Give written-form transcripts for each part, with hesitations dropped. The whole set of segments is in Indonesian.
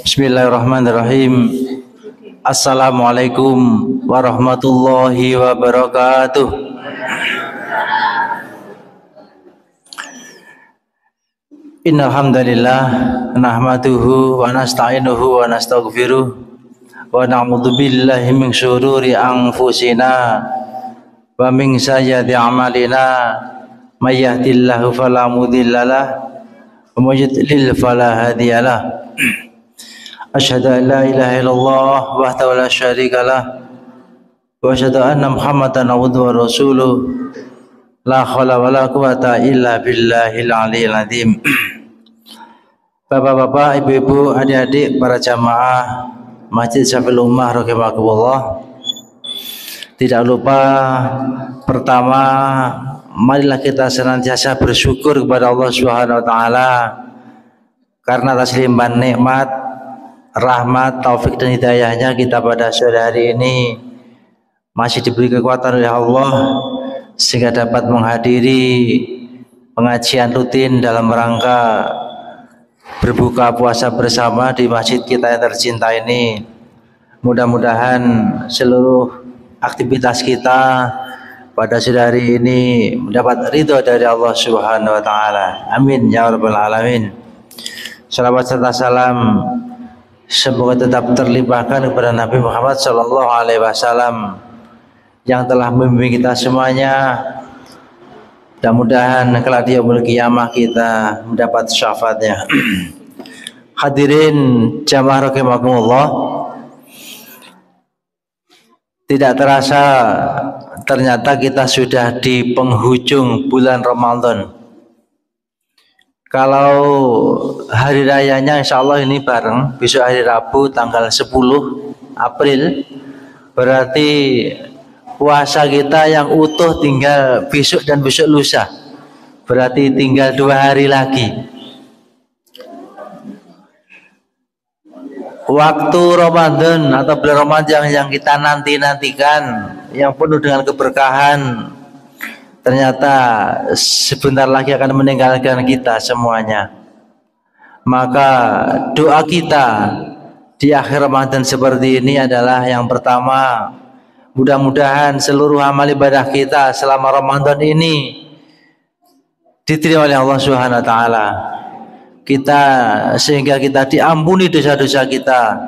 Bismillahirrahmanirrahim. Assalamualaikum warahmatullahi wabarakatuh. Innal hamdalillah nahmaduhu wa nasta'inuhu wa nastaghfiruh wa na'udzu billahi min syururi anfusina wa min sayyiati a'malina may yahdihillahu fala mudhillalah wa may yudlil fala hadiyalah. Asyhadu an la ilaha illallah wahdahu la syarikalah wa asyhadu anna Muhammadan abduhu wa rasuluh la haula wala quwata illa billahil aliyyil azim. Bapak-bapak, ibu-ibu, adik-adik, para jamaah Masjid Syafil Ummah rahimakumullah. Tidak lupa, pertama marilah kita senantiasa bersyukur kepada Allah Subhanahu wa taala karena atas limpahan nikmat, rahmat, taufik dan hidayahnya kita pada sore hari ini masih diberi kekuatan oleh Allah sehingga dapat menghadiri pengajian rutin dalam rangka berbuka puasa bersama di masjid kita yang tercinta ini. Mudah-mudahan seluruh aktivitas kita pada sore hari ini mendapat ridho dari Allah Subhanahu wa taala. Amin ya rabbal alamin. Salawat serta salam semoga tetap terlimpahkan kepada Nabi Muhammad sallallahu alaihi wasallam yang telah membimbing kita semuanya. Mudah-mudahan kelak di yaumul qiyamah kita mendapat syafaatnya. Hadirin jamaah rahimakumullah. Tidak terasa ternyata kita sudah di penghujung bulan Ramadan. Kalau hari rayanya insya Allah ini bareng, besok hari Rabu tanggal 10 April, berarti puasa kita yang utuh tinggal besok dan besok lusa, berarti tinggal 2 hari lagi. Waktu Ramadan atau bulan Ramadan yang kita nantikan, yang penuh dengan keberkahan, ternyata sebentar lagi akan meninggalkan kita semuanya. Maka doa kita di akhir Ramadan seperti ini adalah yang pertama, mudah-mudahan seluruh amal ibadah kita selama Ramadan ini diterima oleh Allah Subhanahu wa taala. Sehingga kita diampuni dosa-dosa kita.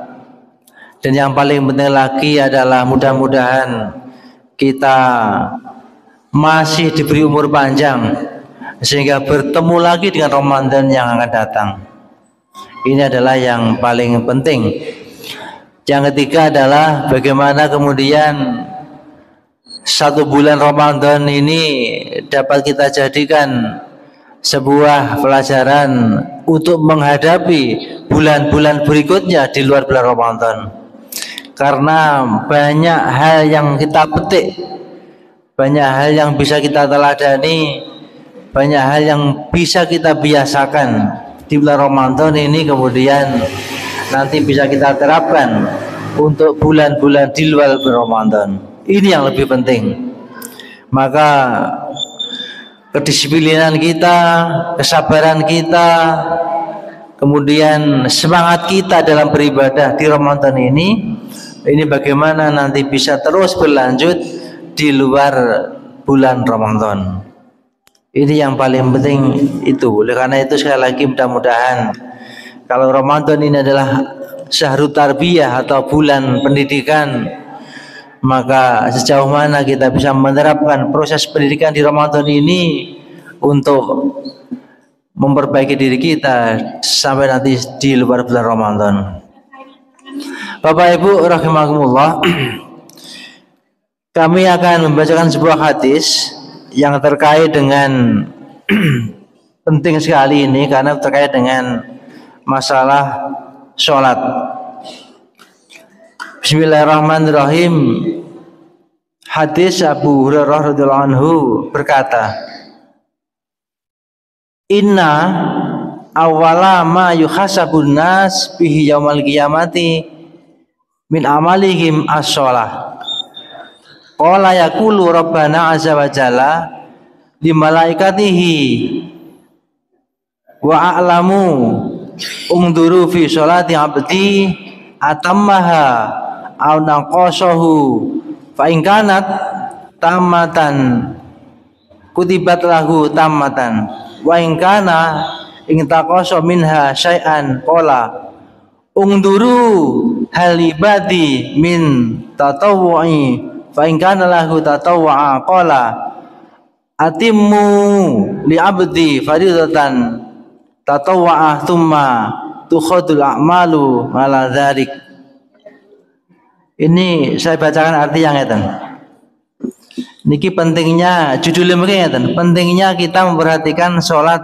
Dan yang paling penting lagi adalah mudah-mudahan kita masih diberi umur panjang sehingga bertemu lagi dengan Ramadan yang akan datang. Ini adalah yang paling penting. Yang ketiga adalah bagaimana kemudian 1 bulan Ramadan ini dapat kita jadikan sebuah pelajaran untuk menghadapi bulan-bulan berikutnya di luar bulan Ramadan. Karena banyak hal yang kita petik, banyak hal yang bisa kita teladani, banyak hal yang bisa kita biasakan di bulan Ramadan ini, kemudian nanti bisa kita terapkan untuk bulan-bulan di luar bulan Ramadan. Ini yang lebih penting. Maka kedisiplinan kita, kesabaran kita, kemudian semangat kita dalam beribadah di Ramadan ini bagaimana nanti bisa terus berlanjut di luar bulan Ramadan. Ini yang paling penting itu. Oleh karena itu sekali lagi mudah-mudahan kalau Ramadan ini adalah syahrul tarbiyah atau bulan pendidikan, maka sejauh mana kita bisa menerapkan proses pendidikan di Ramadan ini untuk memperbaiki diri kita sampai nanti di luar bulan Ramadan. Bapak Ibu rahimakumullah, kami akan membacakan sebuah hadis yang terkait dengan penting sekali ini karena terkait dengan masalah sholat. Bismillahirrahmanirrahim. Hadis Abu Hurairah radhiyallahu anhu berkata, Inna awwala ma yuhasabun nas bihi yaumal qiyamati min amalihim as-shalah. Qala yaqulu rabbana azza wa jalla li malaikatihi wa a'lamu ungduru fi sholati abdi atammaha aw naqasahu fa in kanat tamatan kutibat lahu tamatan wa in kana ing taqasa minha syai'an qala ungduru hal ibadi min tatawwu'i fa in kana lahu tatawwu'a qala atimmu li abdi faridatan tatawwa'ah thumma tukhadul a'malu ala dzalik. Ini saya bacakan arti yang ngeten. Niki pentingnya judulnya mungkin ngeten, pentingnya kita memperhatikan sholat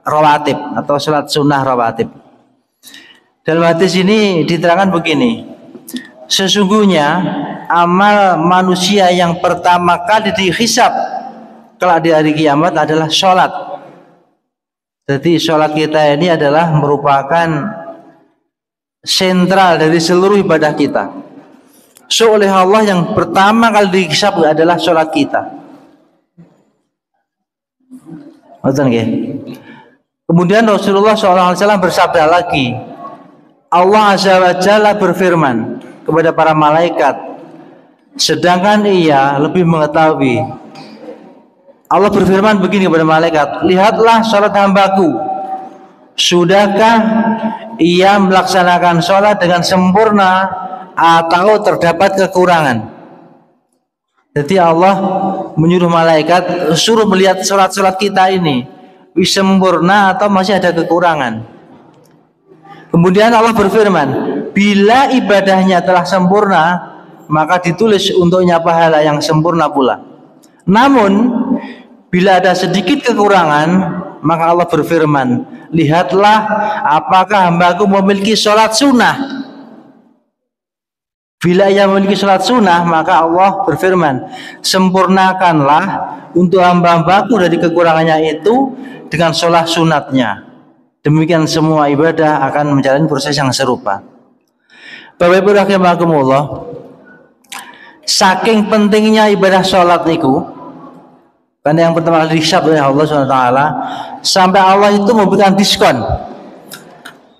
rawatib atau sholat sunnah rawatib. Dalam hadis ini diterangkan begini, sesungguhnya amal manusia yang pertama kali dihisab kelak di hari kiamat adalah sholat. Jadi sholat kita ini adalah merupakan sentral dari seluruh ibadah kita. So oleh Allah yang pertama kali dihisab adalah sholat kita. Kemudian Rasulullah SAW bersabda lagi, Allah Azza wa Jalla berfirman kepada para malaikat, sedangkan ia lebih mengetahui. Allah berfirman begini kepada malaikat, lihatlah sholat hambaku, sudahkah ia melaksanakan sholat dengan sempurna atau terdapat kekurangan. Jadi Allah menyuruh malaikat suruh melihat sholat-sholat kita ini sempurna atau masih ada kekurangan. Kemudian Allah berfirman, bila ibadahnya telah sempurna maka ditulis untuknya pahala yang sempurna pula. Namun bila ada sedikit kekurangan maka Allah berfirman, lihatlah apakah hambaku memiliki sholat sunnah. Bila ia memiliki sholat sunnah maka Allah berfirman, sempurnakanlah untuk hamba-hambaku dari kekurangannya itu dengan sholat sunatnya. Demikian semua ibadah akan menjalani proses yang serupa. Bapak Ibu rahimakumullah, saking pentingnya ibadah sholat niku, karena yang pertama kali dihisab oleh Allah SWT, sampai Allah itu memberikan diskon.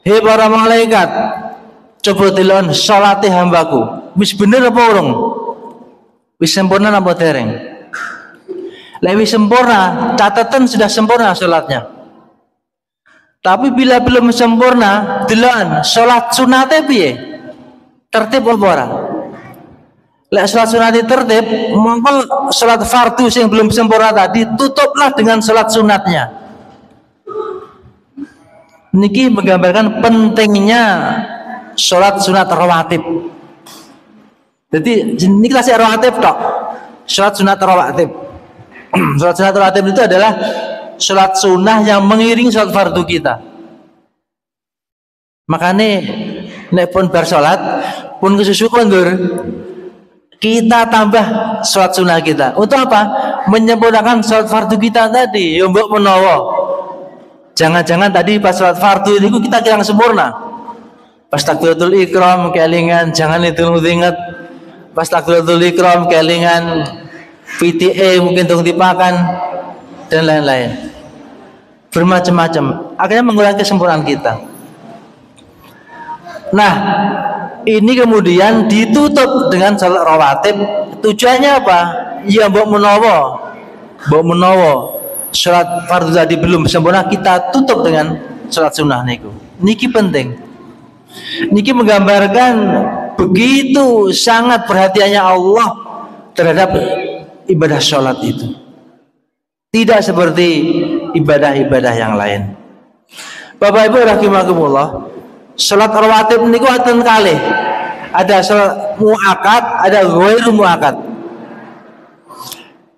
Hei para malaikat, coba delon sholati hambaku, wis bener apa urung? Wis sempurna apa dereng? Lek wis sempurna, catatan sudah sempurna sholatnya. Tapi bila belum sempurna, delon sholat sunate piye? Tertib apa ora? Lek sholat sunate tertib, mongko sholat fardu yang belum sempurna tadi tutuplah dengan sholat sunatnya. Niki menggambarkan pentingnya sholat sunat rawatib. Jadi ini kelasnya rawatib tok. Sholat sunat rawatib. Sholat sunat rawatib itu adalah sholat sunnah yang mengiringi sholat fardu kita. Makanya nek pun bar sholat pun kesusu kondur, kita tambah sholat sunnah kita. Untuk apa? Menyempurnakan sholat fardu kita tadi. Ya mbok menawa. Jangan-jangan tadi pas sholat fardu itu kita kurang sempurna. Pas takbiratul ikram kelingan jangan itu ingat. Pas takbiratul ikram kelingan PTA mungkin untuk dipakan dan lain-lain. Bermacam-macam. Akhirnya mengurangi kesempurnaan kita. Nah, ini kemudian ditutup dengan salat rawatib. Tujuannya apa? Ya mbok menawa salat fardu tadi belum sempurna, kita tutup dengan salat sunnah niku. Niki penting. Niki menggambarkan begitu sangat perhatiannya Allah terhadap ibadah sholat itu. Tidak seperti ibadah-ibadah yang lain. Bapak Ibu rahimakumullah, sholat rawatib niku wonten kalih. Ada sholat muakkad, ada ghairu muakkad.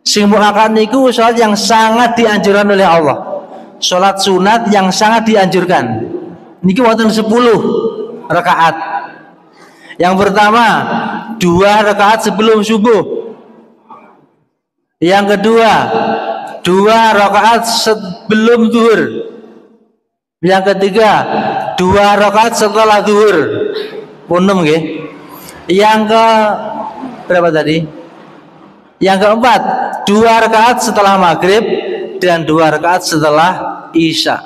Sing muakkad niku sholat yang sangat dianjurkan oleh Allah. Sholat sunat yang sangat dianjurkan. Niki wonten 10 rakaat. Yang pertama 2 rakaat sebelum subuh. Yang kedua 2 rakaat sebelum zuhur. Yang ketiga 2 rakaat setelah zuhur. Punum nggih. Yang ke berapa tadi? Yang keempat 2 rakaat setelah maghrib dan 2 rakaat setelah isya.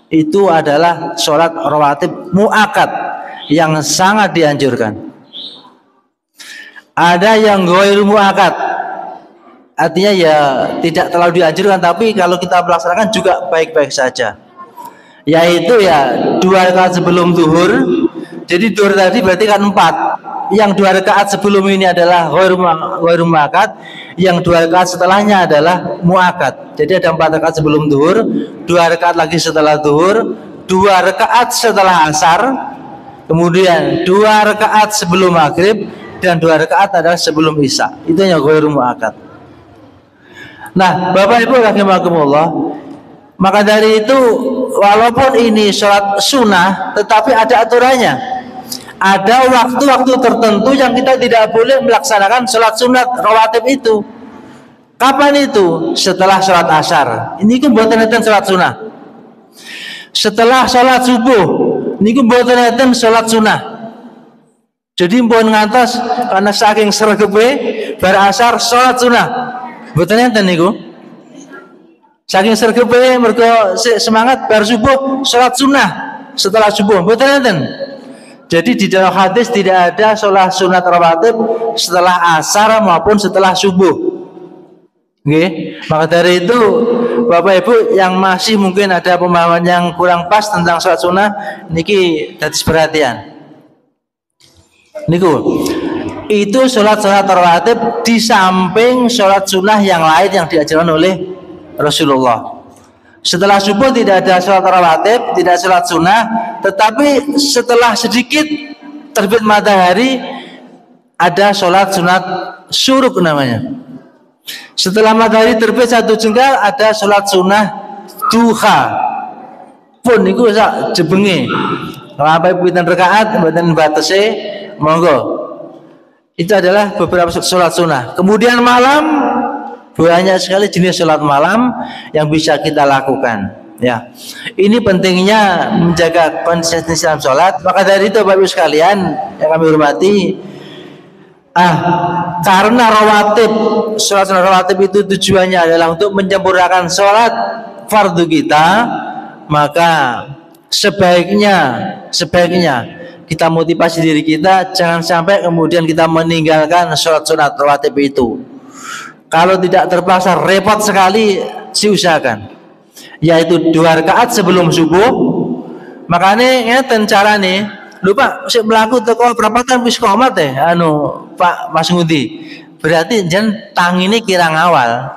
itu adalah sholat rawatib muakkad yang sangat dianjurkan. Ada yang ghairu muakkad, artinya ya tidak terlalu dianjurkan, tapi kalau kita melaksanakan juga baik-baik saja. Yaitu ya 2 rakaat sebelum zuhur. Jadi zuhur tadi berarti kan 4. Yang 2 rakaat sebelum ini adalah ghairu muakkad, yang 2 rakaat setelahnya adalah muakkad. Jadi ada 4 rakaat sebelum zuhur, 2 rakaat lagi setelah zuhur, 2 rakaat setelah asar, kemudian 2 rakaat sebelum maghrib, dan 2 rakaat adalah sebelum isya. Itu yang ghairu muakkad. Nah, Bapak Ibu rahimakumullah, maka dari itu walaupun ini sholat sunnah, tetapi ada aturannya. Ada waktu-waktu tertentu yang kita tidak boleh melaksanakan sholat sunat rawatib itu. Kapan itu? Setelah sholat asar. Ini kan buatan enten sholat sunnah. Setelah sholat subuh. Ini kan buatan enten sholat sunnah. Jadi mohon ngantos karena saking sregepe bar asar sholat sunnah. Buatan enten niku. Saking sregepe mergo semangat bar subuh sholat sunnah setelah subuh. Buatan enten. Jadi di dalam hadis tidak ada sholat sunat rawatib setelah asar maupun setelah subuh. Oke, maka dari itu Bapak Ibu yang masih mungkin ada pemahaman yang kurang pas tentang sholat sunnah, niki dados perhatian. Niku itu sholat rawatib di samping sholat sunnah yang lain yang diajarkan oleh Rasulullah. Setelah subuh tidak ada sholat rawatib, tidak sholat sunnah, tetapi setelah sedikit terbit matahari ada sholat sunat syuruk namanya. Setelah matahari terbit 1 jengkal ada sholat sunnah duha. Pun itu sak jebenge. Sampai pinten rakaat mboten batese, monggo. Itu adalah beberapa sholat sunnah. Kemudian malam banyak sekali jenis sholat malam yang bisa kita lakukan. Ya, ini pentingnya menjaga konsistensi dalam sholat. Maka dari itu Bapak Ibu sekalian yang kami hormati, karena rawatib, sholat rawatib itu tujuannya adalah untuk menyempurnakan sholat fardu kita, maka sebaiknya kita motivasi diri kita jangan sampai kemudian kita meninggalkan sholat sunat rawatib itu. Kalau tidak terpaksa repot sekali diusahakan, yaitu 2 rakaat sebelum subuh. Makanya ngeten carane, lupa sik mlaku teko perapatan wis qomat Pak Mas Ngudi. Berarti jen tangine kirang awal.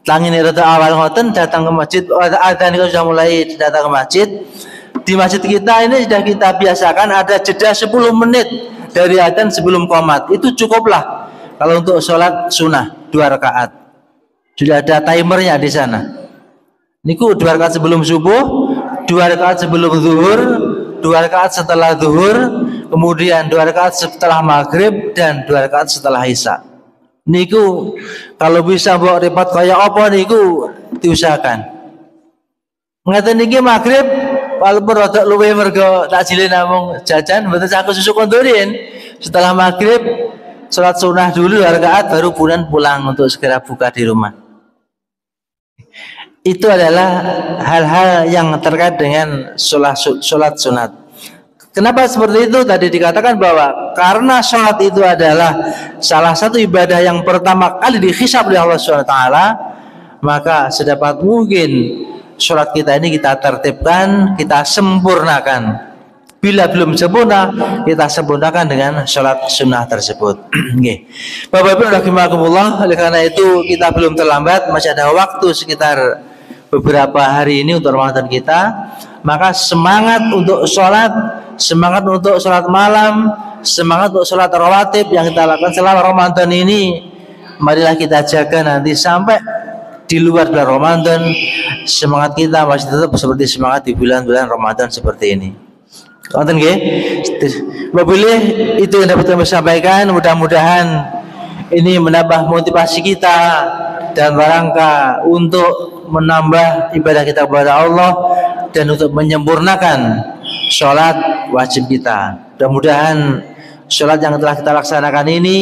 Tangine rada awal ngoten datang ke masjid, adzan itu sudah mulai datang ke masjid. Di masjid kita ini sudah kita biasakan ada jeda 10 menit dari adzan sebelum qomat. Itu cukuplah kalau untuk sholat sunnah 2 rakaat. Sudah ada timernya di sana. Niku 2 rakaat sebelum subuh, 2 rakaat sebelum zuhur, 2 rakaat setelah zuhur, kemudian 2 rakaat setelah maghrib, dan 2 rakaat setelah isya. Niku kalau bisa bawa repot kaya apa niku diusahakan. Ngeten niki maghrib walaupun rada luwe mergo takjile namung jajan mboten aku susu kondorin. Setelah maghrib sholat sunnah dulu 2 rakaat baru pulang untuk segera buka di rumah. Itu adalah hal-hal yang terkait dengan sholat sunat. Kenapa seperti itu? Tadi dikatakan bahwa karena sholat itu adalah salah satu ibadah yang pertama kali dihisab oleh Allah SWT, maka sedapat mungkin sholat kita ini kita tertibkan, kita sempurnakan. Bila belum sempurna, kita sempurnakan dengan sholat sunnah tersebut. Bapak Ibu rahimakumullah, oleh karena itu kita belum terlambat, masih ada waktu sekitar beberapa hari ini untuk Ramadan kita. Maka semangat untuk sholat, semangat untuk sholat malam, semangat untuk sholat rawatib yang kita lakukan selama Ramadan ini, marilah kita jaga nanti sampai di luar bulan Ramadan. Semangat kita masih tetap seperti semangat di bulan-bulan Ramadan seperti ini. Konten nggih. Wabillah itu yang dapat kami sampaikan. Mudah-mudahan ini menambah motivasi kita dan rangka untuk menambah ibadah kita kepada Allah dan untuk menyempurnakan sholat wajib kita. Mudah-mudahan sholat yang telah kita laksanakan ini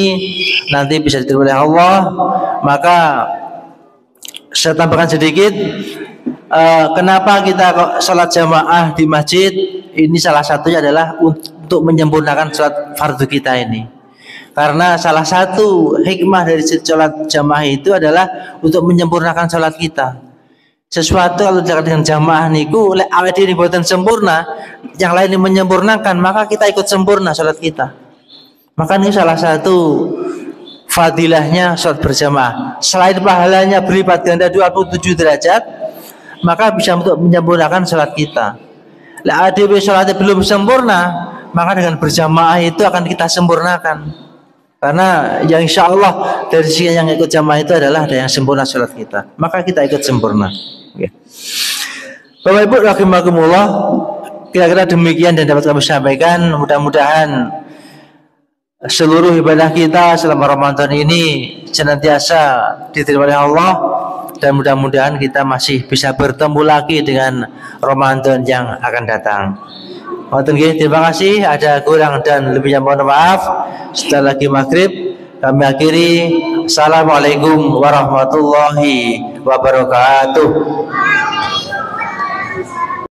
nanti bisa diterima oleh Allah. Maka saya tambahkan sedikit, kenapa kita kok sholat jamaah di masjid? Ini salah satunya adalah untuk menyempurnakan sholat fardu kita ini. Karena salah satu hikmah dari sholat jamaah itu adalah untuk menyempurnakan sholat kita. Sesuatu kalau dilakukan dengan jamaah niku lek awake dhewe boten sempurna, yang lain menyempurnakan, maka kita ikut sempurna sholat kita. Maka ini salah satu fadilahnya sholat berjamaah. Selain pahalanya berlipat ganda 27 derajat, maka bisa untuk menyempurnakan sholat kita. Lek awake dhewe sholatnya belum sempurna, maka dengan berjamaah itu akan kita sempurnakan. Karena yang insya Allah dari sisi yang ikut jamaah itu adalah ada yang sempurna sholat kita, maka kita ikut sempurna. Bapak Ibu rahimakumullah, kira-kira demikian dan dapat kami sampaikan. Mudah-mudahan seluruh ibadah kita selama Ramadan ini senantiasa diterima oleh Allah, dan mudah-mudahan kita masih bisa bertemu lagi dengan Ramadan yang akan datang. Terima kasih. Ada kurang dan lebihnya mohon maaf. Setelah lagi maghrib kami akhiri. Assalamualaikum warahmatullahi wabarakatuh.